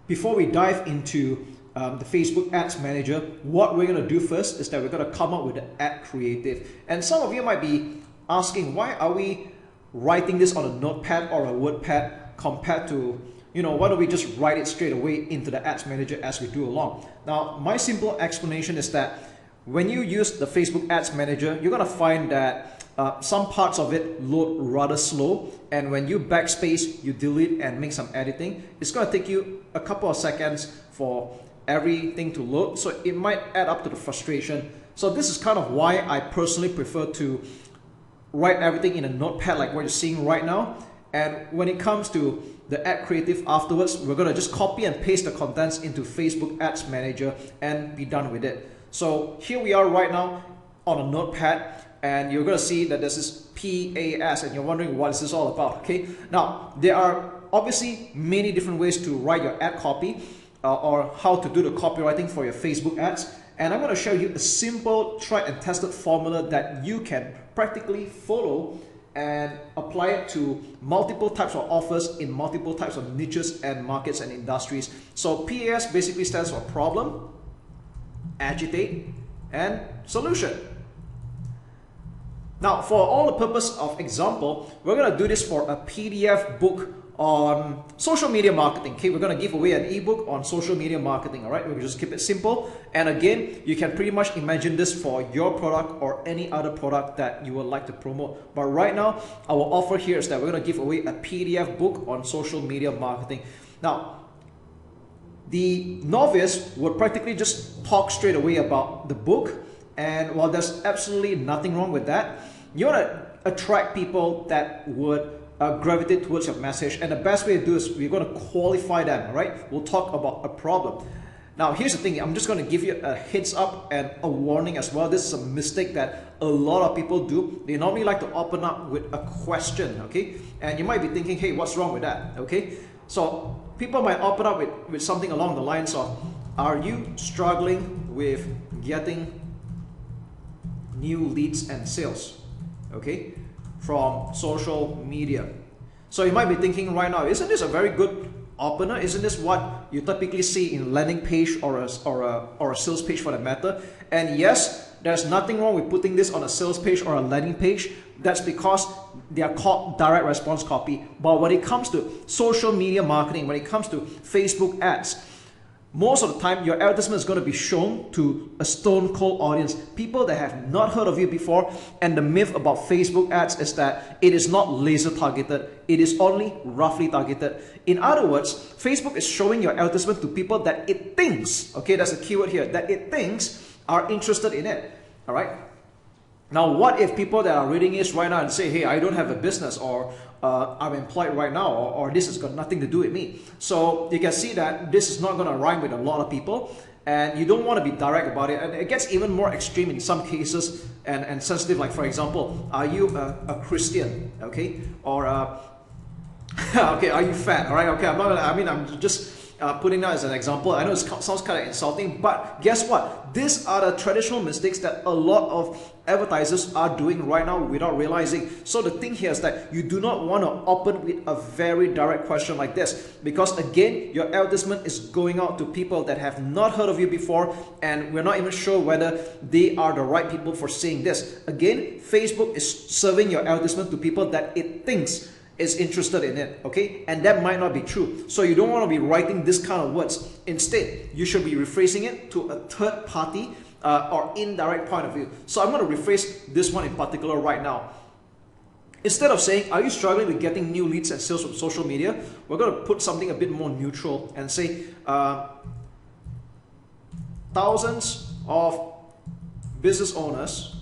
before we dive into the Facebook Ads Manager, what we're going to do first is that we're going to come up with the ad creative. And some of you might be asking, why are we writing this on a notepad or a WordPad compared to, why don't we just write it straight away into the Ads Manager as we do along? Now, my simple explanation is that when you use the Facebook Ads Manager, you're going to find that some parts of it load rather slow, and when you backspace, you delete and make some editing, it's going to take you a couple of seconds for everything to load, so it might add up to the frustration. So this is kind of why I personally prefer to write everything in a notepad like what you're seeing right now. And when it comes to the ad creative afterwards, we're going to just copy and paste the contents into Facebook Ads Manager and be done with it. So here we are right now on a notepad, and you're going to see that this is PAS, and you're wondering what is this all about. Okay, now there are obviously many different ways to write your ad copy or how to do the copywriting for your Facebook ads, and I'm going to show you a simple tried and tested formula that you can practically follow and apply it to multiple types of offers in multiple types of niches and markets and industries. So PAS basically stands for problem, agitate, and solution. Now, for all the purpose of example, we're going to do this for a PDF book on social media marketing. Okay, we're going to give away an ebook on social media marketing. All right, we'll just keep it simple. And again, you can pretty much imagine this for your product or any other product that you would like to promote. But right now, our offer here is that we're going to give away a PDF book on social media marketing. Now, the novice would practically just talk straight away about the book, and while there's absolutely nothing wrong with that, you want to attract people that would gravitate towards your message, and the best way to do is we're going to qualify them. Right? We'll talk about a problem. Now, here's the thing. I'm just going to give you a heads up and a warning as well. This is a mistake that a lot of people do. They normally like to open up with a question. Okay, and you might be thinking, hey, what's wrong with that? Okay, so people might open up with something along the lines of, are you struggling with getting new leads and sales, okay, from social media? So you might be thinking right now, isn't this a very good opener? Isn't this what you typically see in landing page or a sales page for that matter? And yes, there's nothing wrong with putting this on a sales page or a landing page. That's because they are called direct response copy. But when it comes to social media marketing, when it comes to Facebook ads, most of the time your advertisement is going to be shown to a stone cold audience, people that have not heard of you before. And the myth about Facebook ads is that it is not laser targeted, it is only roughly targeted. In other words, Facebook is showing your advertisement to people that it thinks, okay, that's a keyword here, that it thinks are interested in it. All right. Now, what if people that are reading this right now and say, hey, I don't have a business, or I'm employed right now, or this has got nothing to do with me? So you can see that this is not going to rhyme with a lot of people, and you don't want to be direct about it. And it gets even more extreme in some cases and sensitive. Like, for example, are you a Christian? Okay, or okay, are you fat? All right, okay, I'm just putting that as an example. I know it sounds kind of insulting, but guess what? These are the traditional mistakes that a lot of advertisers are doing right now without realizing. So the thing here is that you do not want to open with a very direct question like this, because again, your advertisement is going out to people that have not heard of you before, and we're not even sure whether they are the right people for saying this. Again, Facebook is serving your advertisement to people that it thinks is interested in it, okay? And that might not be true. So you don't want to be writing this kind of words. Instead, you should be rephrasing it to a third party or indirect point of view. So I'm going to rephrase this one in particular right now. Instead of saying, are you struggling with getting new leads and sales from social media? We're going to put something a bit more neutral and say, thousands of business owners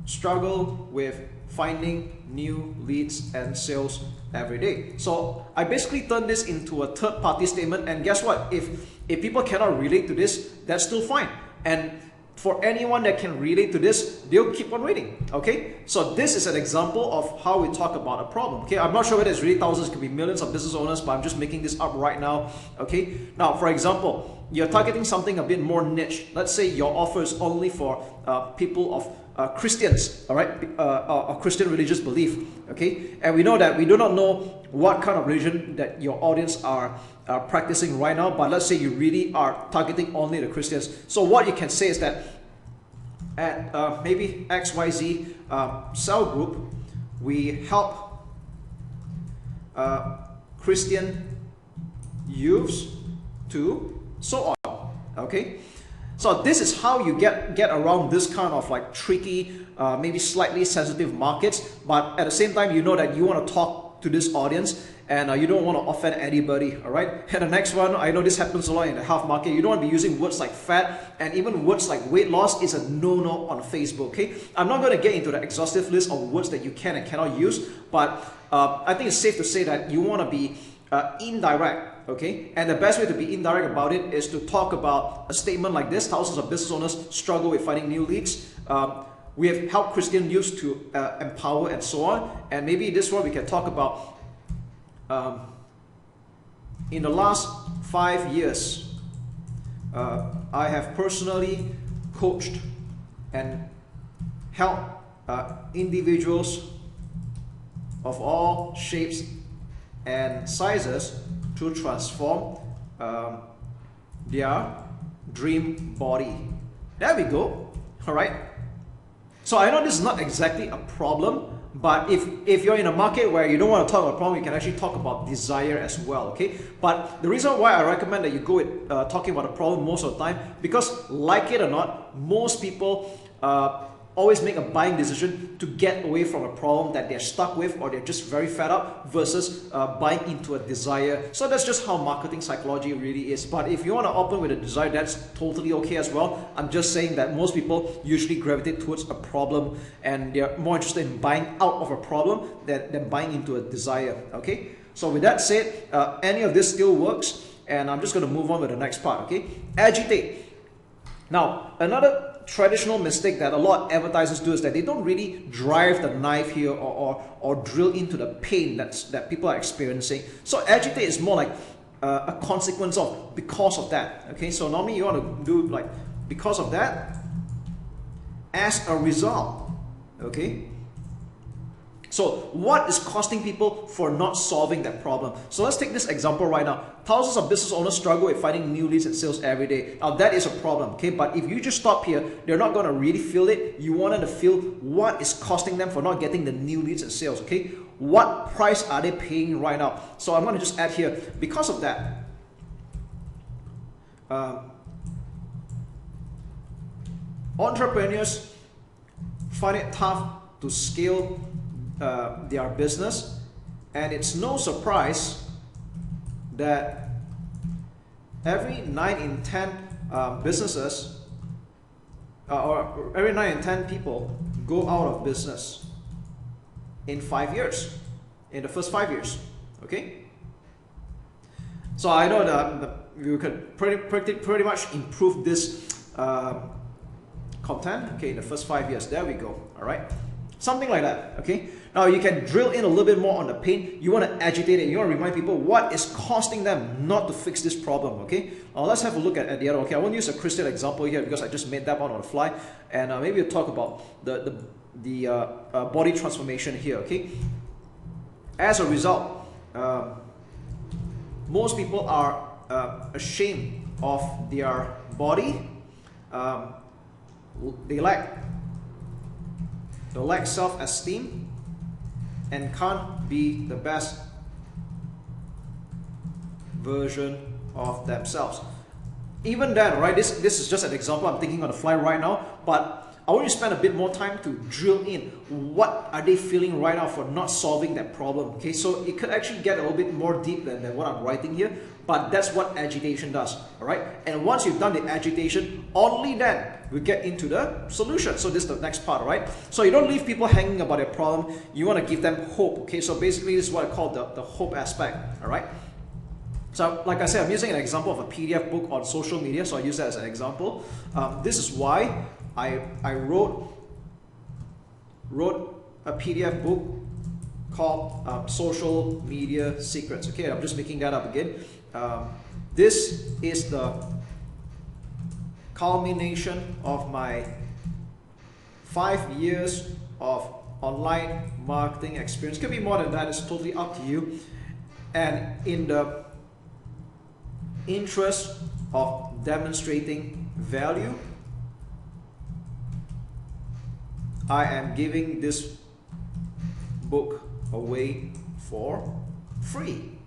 struggle with finding new leads and sales every day. So I basically turn this into a third party statement, and guess what? If people cannot relate to this, that's still fine. And for anyone that can relate to this, they'll keep on reading. Okay, so this is an example of how we talk about a problem. Okay, I'm not sure whether it's really thousands, it could be millions of business owners, but I'm just making this up right now. Okay, now for example, you're targeting something a bit more niche. Let's say your offer is only for people of Christians, all right, or Christian religious belief, okay? And we know that we do not know what kind of religion that your audience are practicing right now, but let's say you really are targeting only the Christians. So what you can say is that at maybe XYZ cell group, we help Christian youths to so on, okay? So this is how you get around this kind of like tricky, maybe slightly sensitive markets, but at the same time, you know that you want to talk to this audience and you don't want to offend anybody, all right? And the next one, I know this happens a lot in the health market. You don't want to be using words like fat, and even words like weight loss is a no-no on Facebook, okay? I'm not going to get into the exhaustive list of words that you can and cannot use, but I think it's safe to say that you want to be indirect, okay? And the best way to be indirect about it is to talk about a statement like this: thousands of business owners struggle with finding new leads. We have helped Christian youth to empower and so on. And maybe this one we can talk about in the last 5 years, I have personally coached and helped individuals of all shapes and sizes to transform their dream body. There we go. All right. So I know this is not exactly a problem, but if you're in a market where you don't want to talk about problem, you can actually talk about desire as well, okay? But the reason why I recommend that you go with talking about a problem most of the time, because like it or not, most people always make a buying decision to get away from a problem that they're stuck with, or they're just very fed up, versus buying into a desire. So that's just how marketing psychology really is. But if you want to open with a desire, that's totally okay as well. I'm just saying that most people usually gravitate towards a problem, and they're more interested in buying out of a problem than buying into a desire, okay? So with that said, any of this still works, and I'm just going to move on with the next part, okay? Agitate. Now, another traditional mistake that a lot of advertisers do is that they don't really drive the knife here or drill into the pain that people are experiencing. So agitate is more like a consequence of, because of that. Okay, so normally you want to do like because of that, as a result. Okay. So what is costing people for not solving that problem? So let's take this example right now. Thousands of business owners struggle with finding new leads and sales every day. Now that is a problem, okay? But if you just stop here, they're not going to really feel it. You want them to feel what is costing them for not getting the new leads and sales, okay? What price are they paying right now? So I'm going to just add here, because of that, entrepreneurs find it tough to scale their business, and it's no surprise that every 9 in 10 businesses or every 9 in 10 people go out of business in 5 years, in the first 5 years, okay? So I know that you could pretty much improve this content, okay, in the first 5 years. There we go, all right? Something like that, okay? Now you can drill in a little bit more on the pain. You want to agitate it. You want to remind people what is costing them not to fix this problem, okay? Now let's have a look at the other. Okay, I won't use a Christian example here because I just made that one on the fly. And maybe we'll talk about the body transformation here, okay? As a result, most people are ashamed of their body. They lack self-esteem and can't be the best version of themselves. Even then, right, this is just an example I'm thinking on the fly right now, but I want you to spend a bit more time to drill in. What are they feeling right now for not solving that problem? Okay, so it could actually get a little bit more deep than what I'm writing here, but that's what agitation does, all right? And once you've done the agitation, only then we get into the solution. So this is the next part, all right? So you don't leave people hanging about their problem. You want to give them hope, okay? So basically this is what I call the hope aspect, all right? So like I said, I'm using an example of a PDF book on social media, so I use that as an example. This is why I wrote a PDF book called Social Media Secrets. Okay, I'm just making that up again. This is the culmination of my 5 years of online marketing experience. Could be more than that, it's totally up to you. And in the interest of demonstrating value, I am giving this book away for free.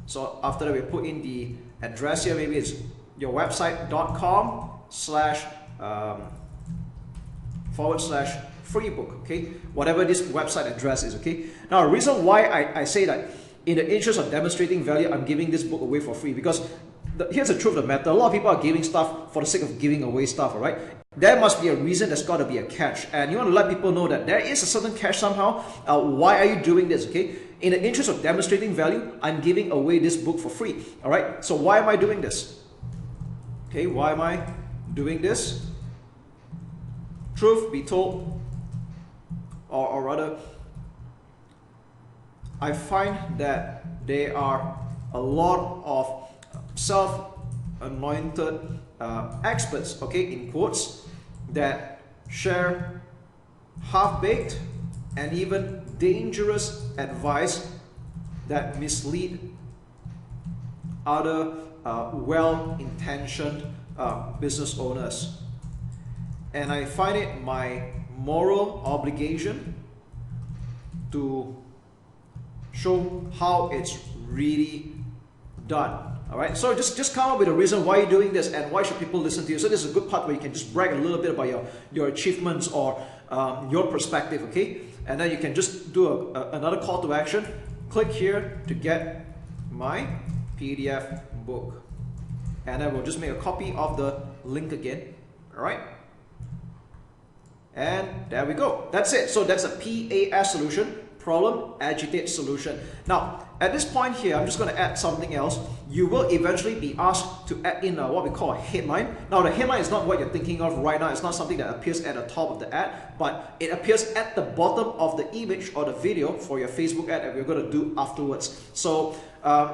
So after that, we put in the address here. Maybe it's your website.com//free book, okay, whatever this website address is, okay. Now the reason why I say that in the interest of demonstrating value, I'm giving this book away for free, because here's the truth of the matter. A lot of people are giving stuff for the sake of giving away stuff, all right? There must be a reason, there's got to be a catch, and you want to let people know that there is a certain catch somehow. Why are you doing this, okay? In the interest of demonstrating value, I'm giving away this book for free, all right? So why am I doing this? Okay, why am I doing this? Truth be told, or rather, I find that there are a lot of self-anointed experts, okay, in quotes, that share half-baked and even dangerous advice that mislead other well-intentioned business owners. And I find it my moral obligation to show how it's really done. All right, so just come up with a reason why you're doing this and why should people listen to you. So this is a good part where you can just brag a little bit about your achievements or your perspective, okay? And then you can just do another call to action. Click here to get my PDF book. And then we'll just make a copy of the link again, all right? And there we go. That's it. So that's a PAS solution. Problem, agitate, solution. Now, at this point here, I'm just going to add something else. You will eventually be asked to add in what we call a headline. Now, the headline is not what you're thinking of right now. It's not something that appears at the top of the ad, but it appears at the bottom of the image or the video for your Facebook ad that we're going to do afterwards. So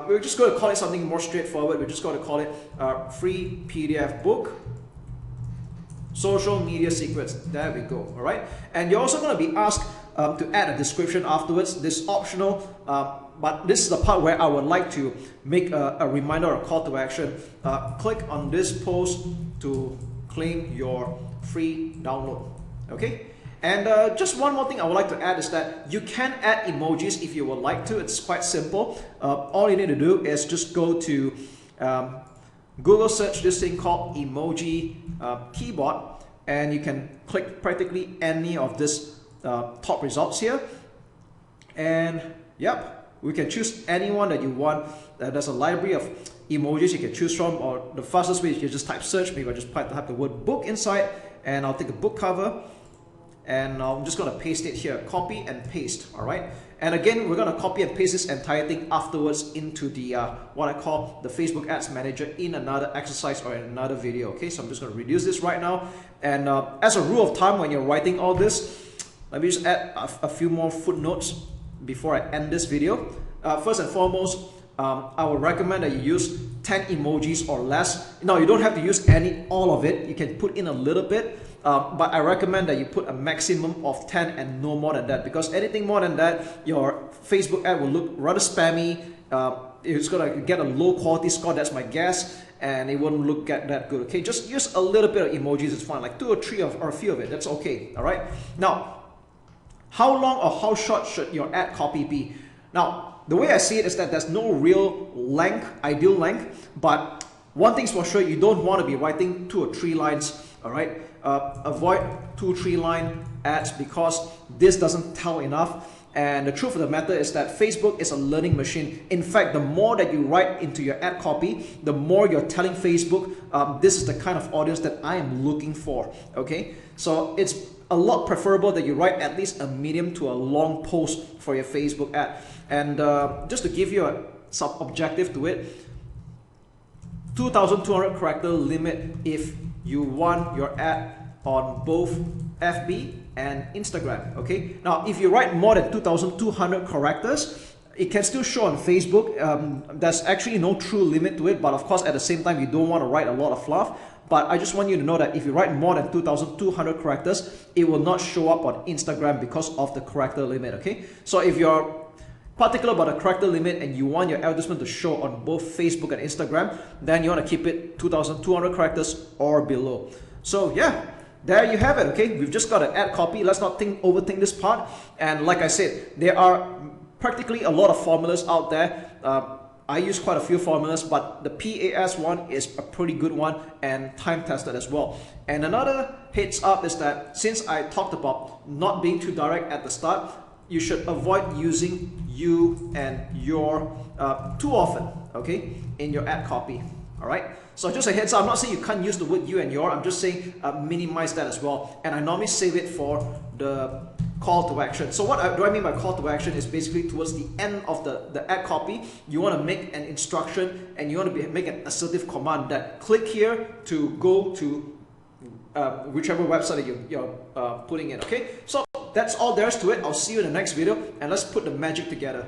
we're just going to call it something more straightforward. We're just going to call it free PDF book. Social media secrets. There we go. All right. And you're also going to be asked to add a description afterwards. This is optional, but this is the part where I would like to make a reminder or a call to action. Click on this post to claim your free download. Okay. And just one more thing I would like to add is that you can add emojis if you would like to. It's quite simple. All you need to do is just go to Google search this thing called emoji keyboard, and you can click practically any of this top results here, and yep, we can choose anyone that you want. There's a library of emojis you can choose from, or the fastest way is you just type search. Maybe I just type the word book inside, and I'll take a book cover, and I'm just going to paste it here. Copy and paste. All right. And again, we're going to copy and paste this entire thing afterwards into the what I call the Facebook Ads Manager in another exercise or in another video. Okay, so I'm just going to reduce this right now. And as a rule of thumb, when you're writing all this, let me just add a few more footnotes before I end this video. First and foremost, I would recommend that you use 10 emojis or less. Now, you don't have to use all of it. You can put in a little bit. But I recommend that you put a maximum of 10 and no more than that, because anything more than that, your Facebook ad will look rather spammy. It's going to get a low quality score, that's my guess, and it won't look that good. Okay, just use a little bit of emojis, it's fine, like 2 or 3 or a few of it, that's okay. All right. Now, how long or how short should your ad copy be? Now, the way I see it is that there's no real length, ideal length, but one thing's for sure, you don't want to be writing 2 or 3 lines. All right, avoid 2-3 line ads, because this doesn't tell enough. And the truth of the matter is that Facebook is a learning machine. In fact, the more that you write into your ad copy, the more you're telling Facebook, this is the kind of audience that I am looking for. Okay, so it's a lot preferable that you write at least a medium to a long post for your Facebook ad. And just to give you a sub-objective to it, 2,200 character limit if you want your ad on both FB and Instagram. Okay, now if you write more than 2,200 characters, it can still show on Facebook. There's actually no true limit to it, but of course at the same time you don't want to write a lot of fluff. but I just want you to know that if you write more than 2,200 characters, it will not show up on Instagram because of the character limit, okay? So if you're particular about the character limit and you want your advertisement to show on both Facebook and Instagram, then you want to keep it 2,200 characters or below. So yeah, there you have it, okay? We've just got an ad copy. Let's not overthink this part. And like I said, there are practically a lot of formulas out there. I use quite a few formulas, but the PAS one is a pretty good one and time tested as well. And another heads up is that since I talked about not being too direct at the start, you should avoid using you and your too often, okay, in your ad copy. All right. So just a heads up, I'm not saying you can't use the word you and your. I'm just saying minimize that as well. And I normally save it for the call to action. So what do I mean by call to action is basically towards the end of the ad copy, you want to make an instruction and you want to make an assertive command that click here to go to whichever website that you're putting in. Okay. So that's all there is to it. I'll see you in the next video and let's put the magic together.